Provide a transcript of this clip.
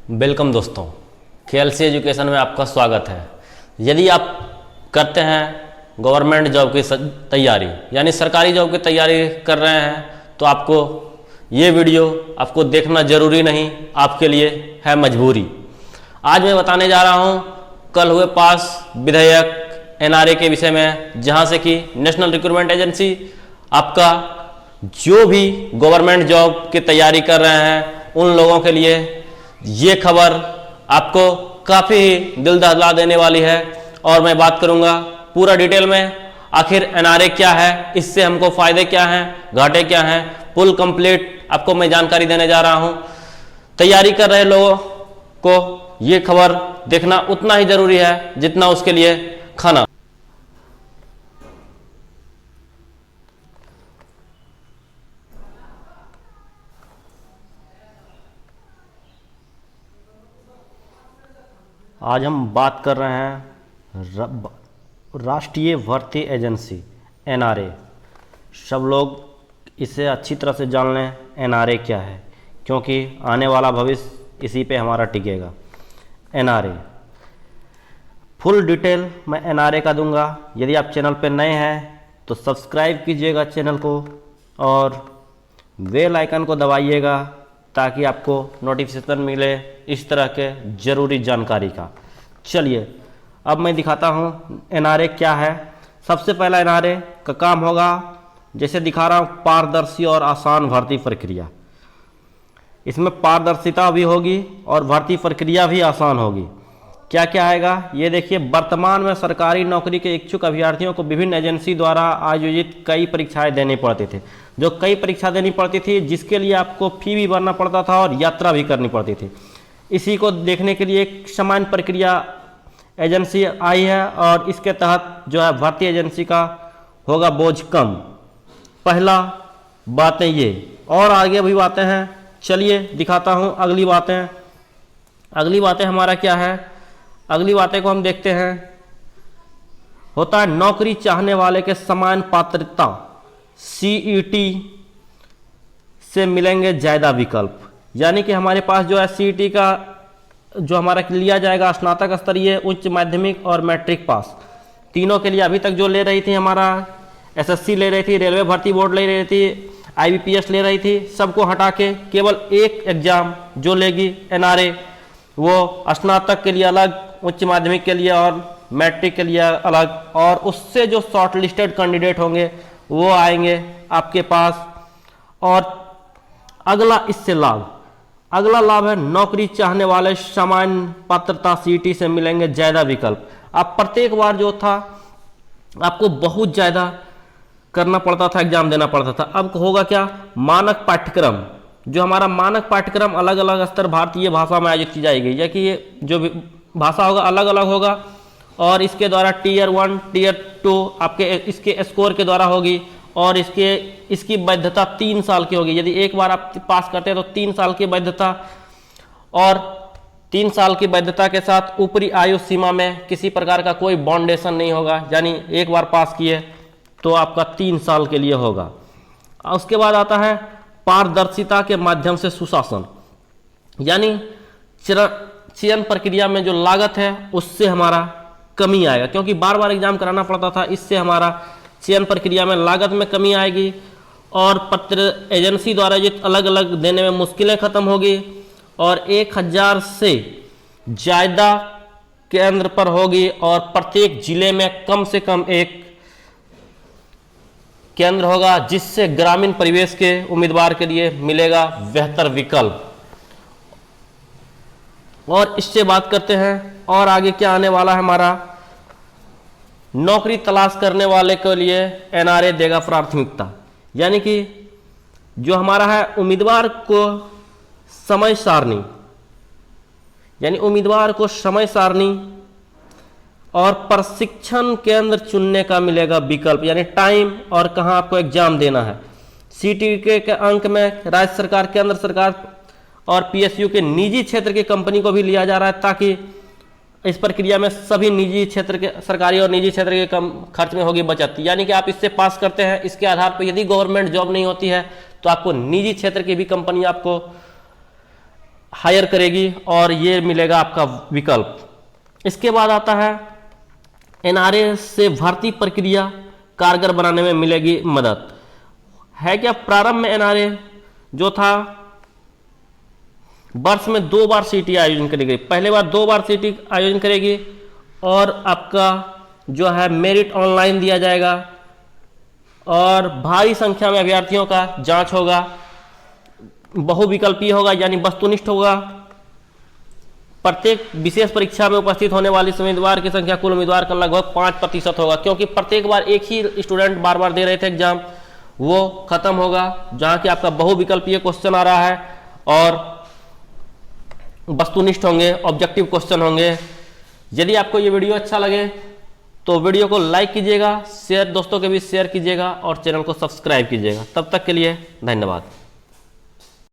Welcome दोस्तों, KLC education में आपका स्वागत है। यदि आप करते हैं गवर्नमेंट जॉब की तैयारी यानी सरकारी जॉब की तैयारी कर रहे हैं तो आपको ये वीडियो आपको देखना ज़रूरी नहीं, आपके लिए है मजबूरी। आज मैं बताने जा रहा हूँ कल हुए पास विधेयक NRA के विषय में, जहाँ से कि नेशनल रिक्रूटमेंट एजेंसी आपका जो भी गवर्नमेंट जॉब की तैयारी कर रहे हैं उन लोगों के लिए ये खबर आपको काफ़ी दिल दहला देने वाली है। और मैं बात करूंगा पूरा डिटेल में आखिर NRA क्या है, इससे हमको फायदे क्या हैं, घाटे क्या हैं, फुल कंप्लीट आपको मैं जानकारी देने जा रहा हूं। तैयारी कर रहे लोगों को ये खबर देखना उतना ही जरूरी है जितना उसके लिए खाना। आज हम बात कर रहे हैं राष्ट्रीय भर्ती एजेंसी NRA। सब लोग इसे अच्छी तरह से जान लें NRA क्या है, क्योंकि आने वाला भविष्य इसी पे हमारा टिकेगा। NRA फुल डिटेल मैं NRA का दूंगा। यदि आप चैनल पे नए हैं तो सब्सक्राइब कीजिएगा चैनल को और बेल आइकन को दबाइएगा ताकि आपको नोटिफिकेशन मिले इस तरह के ज़रूरी जानकारी का। चलिए अब मैं दिखाता हूँ NRA क्या है। सबसे पहला NRA का काम होगा, जैसे दिखा रहा हूँ, पारदर्शी और आसान भर्ती प्रक्रिया। इसमें पारदर्शिता भी होगी और भर्ती प्रक्रिया भी आसान होगी। क्या क्या आएगा ये देखिए। वर्तमान में सरकारी नौकरी के इच्छुक अभ्यर्थियों को विभिन्न एजेंसी द्वारा आयोजित कई परीक्षाएं देनी पड़ती थी, जो कई परीक्षा देनी पड़ती थी जिसके लिए आपको फी भी भरना पड़ता था और यात्रा भी करनी पड़ती थी। इसी को देखने के लिए एक समान प्रक्रिया एजेंसी आई है और इसके तहत जो है भर्ती एजेंसी का होगा बोझ कम। पहला बातें ये, और आगे भी बातें हैं। चलिए दिखाता हूँ अगली बातें। अगली बातें हमारा क्या है, अगली बातें को हम देखते हैं। होता है नौकरी चाहने वाले के समान पात्रता, CET से मिलेंगे ज़्यादा विकल्प। यानी कि हमारे पास जो है CET का जो हमारा लिया जाएगा स्नातक स्तरीय, उच्च माध्यमिक और मैट्रिक पास, तीनों के लिए अभी तक जो ले रही थी हमारा SSC ले रही थी, रेलवे भर्ती बोर्ड ले रही थी, IBPS ले रही थी, सबको हटा के केवल एक एग्जाम जो लेगी NRA, वो स्नातक के लिए अलग, उच्च माध्यमिक के लिए और मैट्रिक के लिए अलग, और उससे जो शॉर्ट लिस्टेड कैंडिडेट होंगे वो आएंगे आपके पास। और अगला इससे लाभ, अगला लाभ है नौकरी चाहने वाले सामान्य पात्रता CET से मिलेंगे ज़्यादा विकल्प। आप प्रत्येक बार जो था आपको बहुत ज़्यादा करना पड़ता था, एग्जाम देना पड़ता था। अब होगा क्या, मानक पाठ्यक्रम, जो हमारा मानक पाठ्यक्रम अलग अलग स्तर भारतीय भाषा में आयोजित की जाएगी, या कि ये जो भाषा होगा अलग अलग होगा और इसके द्वारा Tier 1 Tier 2 आपके इसके स्कोर के द्वारा होगी और इसकी वैधता 3 साल की होगी। यदि एक बार आप पास करते हैं तो 3 साल की वैधता, और 3 साल की वैधता के साथ ऊपरी आयु सीमा में किसी प्रकार का कोई बाउंडेशन नहीं होगा, यानी एक बार पास किए तो आपका 3 साल के लिए होगा। उसके बाद आता है पारदर्शिता के माध्यम से सुशासन, यानी चयन प्रक्रिया में जो लागत है उससे हमारा कमी आएगा, क्योंकि बार बार एग्जाम कराना पड़ता था। इससे हमारा चयन प्रक्रिया में लागत में कमी आएगी और पत्र एजेंसी द्वारा जो अलग अलग देने में मुश्किलें खत्म होगी और 1000 से ज़्यादा केंद्र पर होगी और प्रत्येक जिले में कम से कम एक केंद्र होगा, जिससे ग्रामीण परिवेश के उम्मीदवार के लिए मिलेगा बेहतर विकल्प। और इससे बात करते हैं और आगे क्या आने वाला है हमारा। नौकरी तलाश करने वाले के लिए NRA देगा प्राथमिकता, यानी कि जो हमारा है उम्मीदवार को समय सारणी, यानी उम्मीदवार को समय सारणी और प्रशिक्षण केंद्र चुनने का मिलेगा विकल्प, यानी टाइम और कहां आपको एग्जाम देना है। CET के अंक में राज्य सरकार, केंद्र सरकार और PSU के निजी क्षेत्र की कंपनी को भी लिया जा रहा है, ताकि इस प्रक्रिया में सभी निजी क्षेत्र के, सरकारी और निजी क्षेत्र के कम खर्च में होगी बचत। यानी कि आप इससे पास करते हैं, इसके आधार पर यदि गवर्नमेंट जॉब नहीं होती है तो आपको निजी क्षेत्र की भी कंपनी आपको हायर करेगी और ये मिलेगा आपका विकल्प। इसके बाद आता है एनआरए से भर्ती प्रक्रिया कारगर बनाने में मिलेगी मदद। है क्या, प्रारंभ में एनआरए जो था वर्ष में 2 बार सीटी आयोजन करेगी, पहले बार 2 बार सीटी आयोजन करेगी और आपका जो है मेरिट ऑनलाइन दिया जाएगा और भारी संख्या में अभ्यर्थियों का जांच होगा, बहुविकल्पीय होगा यानी वस्तुनिष्ठ होगा। प्रत्येक विशेष परीक्षा में उपस्थित होने वाली उम्मीदवार की संख्या कुल उम्मीदवार का लगभग 5% होगा, क्योंकि प्रत्येक बार एक ही स्टूडेंट बार बार दे रहे थे एग्जाम, वो खत्म होगा। जहां कि आपका बहुविकल्पीय क्वेश्चन आ रहा है और वस्तुनिष्ठ होंगे, ऑब्जेक्टिव क्वेश्चन होंगे। यदि आपको ये वीडियो अच्छा लगे तो वीडियो को लाइक कीजिएगा, शेयर दोस्तों के बीच शेयर कीजिएगा और चैनल को सब्सक्राइब कीजिएगा। तब तक के लिए धन्यवाद।